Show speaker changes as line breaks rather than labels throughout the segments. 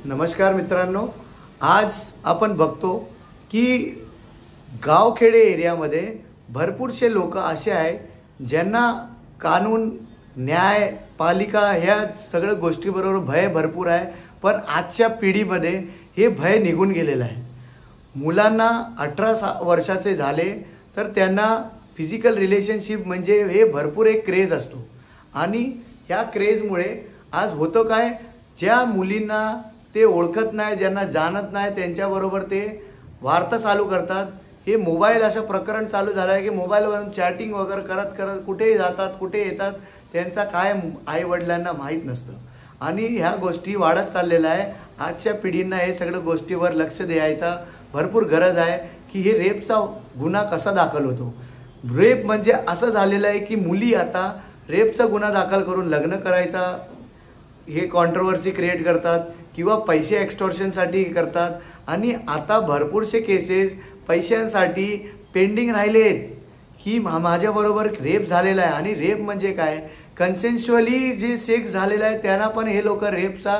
नमस्कार मित्रांनो, आज आपण बघतो की गावखेडे एरियामध्ये भरपूरसे लोक असे आहेत ज्यांना कानून, न्याय, पालिका ह्या सगळ्या गोष्टीबरोबर भय भरपूर आहे। पण आजच्या पिढीमध्ये हे भय निघून गेलेलं आहे। मुलांना 18 वर्षाचे झाले तर त्यांना फिजिकल रिलेशनशिप म्हणजे हे भरपूर एक क्रेज असतो आणि ह्या क्रेजमुळे आज होतं काय, ज्या मुलींना ते ओळखत नाही, ज्यांना जाणत नाही, त्यांच्याबरोबर ते वार्ता चालू करतात। हे मोबाईल असं प्रकरण चालू झालं आहे की मोबाईलवरून चॅटिंग वगैरे करत करत कुठेही जातात, कुठे येतात, त्यांचा काय आईवडिलांना माहीत नसतं आणि ह्या गोष्टी वाढत चाललेल्या आहे। आजच्या पिढींना हे सगळं गोष्टीवर लक्ष द्यायचा भरपूर गरज आहे की हे रेपचा गुन्हा कसा दाखल होतो। रेप म्हणजे असं झालेलं आहे की मुली आता रेपचा गुन्हा दाखल करून लग्न करायचा हे कॉन्ट्रोवर्सी क्रिएट करतात किंवा पैसे एक्सटॉर्शनसाठी करतात आणि आता भरपूरसे केसेस पैशांसाठी पेंडिंग राहिले आहेत की माझ्याबरोबर रेप झालेला आहे। आणि रेप म्हणजे काय, कन्सेन्शुअली जे सेक्स झालेला आहे त्यांना पण हे लोक रेपचा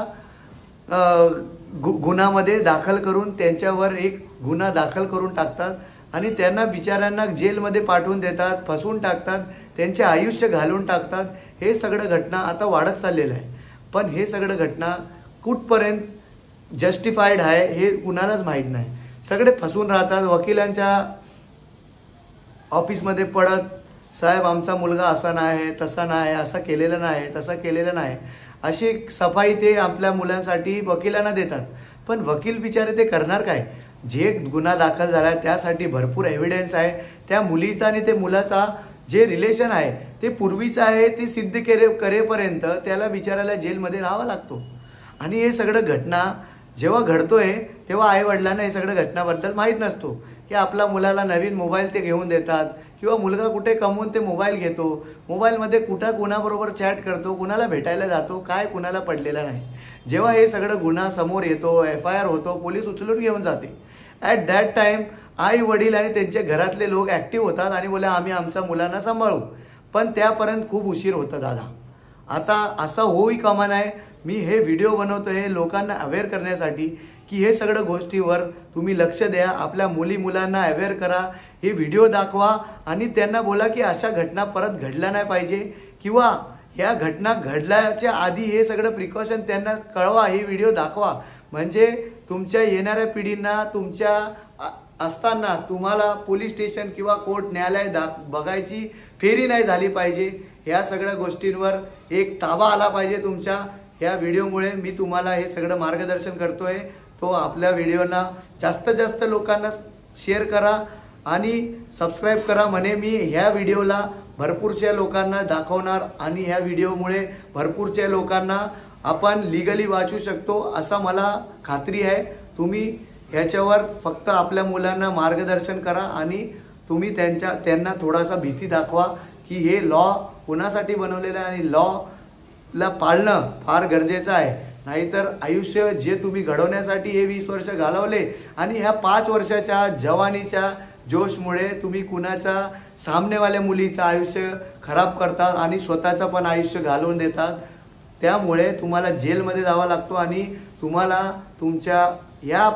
गुन्ह्यामध्ये दाखल करून त्यांच्यावर एक गुन्हा दाखल करून टाकतात आणि त्यांना बिचाऱ्यांना जेलमध्ये पाठवून देतात, फसवून टाकतात, त्यांचे आयुष्य घालवून टाकतात। हे सगळं घटना आता वाढत चाललेलं आहे। पण हे सगळं घटना कुठपर्यंत जस्टिफाईड आहे हे कुणालाच माहीत नाही। सगळे फसून राहतात, वकिलांच्या ऑफिसमध्ये पडत, साहेब आमचा मुलगा असा नाही, तसा नाही, असा केलेला नाही, तसा केलेला नाही, अशी सफाई ते आपल्या मुलांसाठी वकिलांना देतात। पण वकील बिचारे ते करणार काय, जे गुन्हा दाखल झाला आहे त्यासाठी भरपूर एव्हिडन्स आहे। त्या मुलीचा आणि ते मुलाचा जे रिलेशन आहे ते पूर्वीचं आहे, ते सिद्ध करेपर्यंत त्याला बिचारायला जेलमध्ये राहावं लागतो। आणि हे सगळं घटना जेव्हा घडतोय तेव्हा आईवडिलांना हे सगळं घटनाबद्दल माहीत नसतो की आपल्या मुलाला नवीन मोबाईल ते घेऊन देतात किंवा मुलगा कुठे कमवून ते मोबाईल घेतो, मोबाईलमध्ये कुठं कुणाबरोबर चॅट करतो, कुणाला भेटायला जातो, काय कुणाला पडलेला नाही। जेव्हा हे सगळं गुन्हा समोर येतो, FIR होतो, पोलीस उचलून घेऊन जाते, ॲट दॅट टाईम आई वडील आणि त्यांच्या घरातले लोक ॲक्टिव्ह होतात आणि बोले आम्ही आमच्या मुलांना सांभाळू। पण त्यापर्यंत खूप उशीर होतं दादा। आता असं होई कामा नये, मी हे व्हिडिओ बनवतो हे लोकांना अवेअर करण्यासाठी की हे सगळं गोष्टीवर तुम्ही लक्ष द्या, आपल्या मुलांना अवेअर करा, हे व्हिडिओ दाखवा आणि त्यांना बोला की अशा घटना परत घडल्या नाही पाहिजे किंवा ह्या घटना घडल्याच्या आधी हे सगळं प्रिकॉशन त्यांना कळवा, हे व्हिडिओ दाखवा। म्हणजे तुमच्या येणाऱ्या पिढींना तुमच्या असताना तुम्हाला पोलीस स्टेशन किंवा कोर्ट न्यायालय बघायची फेरी नाही झाली पाहिजे। ह्या सगळ्या गोष्टींवर एक ताबा आला पाहिजे तुमच्या ह्या व्हिडिओमुळे। मी तुम्हाला हे सगळं मार्गदर्शन करतोय, तो आपल्या व्हिडिओना जास्तीत जास्त लोकांना शेअर करा आणि सबस्क्राईब करा। म्हणे मी ह्या व्हिडिओला भरपूरच्या लोकांना दाखवणार आणि ह्या व्हिडिओमुळे भरपूरच्या लोकांना आपण लीगली वाचू शकतो असा मला खात्री आहे। तुम्ही ह्याच्यावर फक्त आपल्या मुलांना मार्गदर्शन करा आणि तुम्ही त्यांना थोडासा भीती दाखवा की हे लॉ कुणासाठी बनवलेलं आहे आणि लॉला पाळणं फार गरजेचं आहे। नाहीतर आयुष्य जे तुम्ही घडवण्यासाठी हे 20 वर्ष घालवले आणि ह्या 5 वर्षाच्या जवानीच्या जोशमुळे तुम्ही कुणाच्या सामनेवाल्या मुलीचं आयुष्य खराब करतात आणि स्वतःचं पण आयुष्य घालवून देतात। त्यामुळे तुम्हाला जेलमध्ये जावं लागतो आणि तुम्हाला तुमच्या या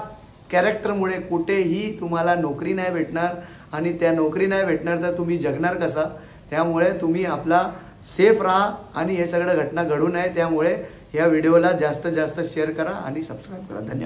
कॅरेक्टरमुळे कुठेही तुम्हाला नोकरी नाही भेटणार आणि त्या नोकरी नाही भेटणार तर तुम्ही जगणार कसा। त्यामुळे तुम्ही आपला सेफ राहा आणि हे सगळं घटना घडू नये। त्यामुळे या व्हिडिओला जास्तीत जास्त शेअर करा आणि सबस्क्राईब करा। धन्यवाद।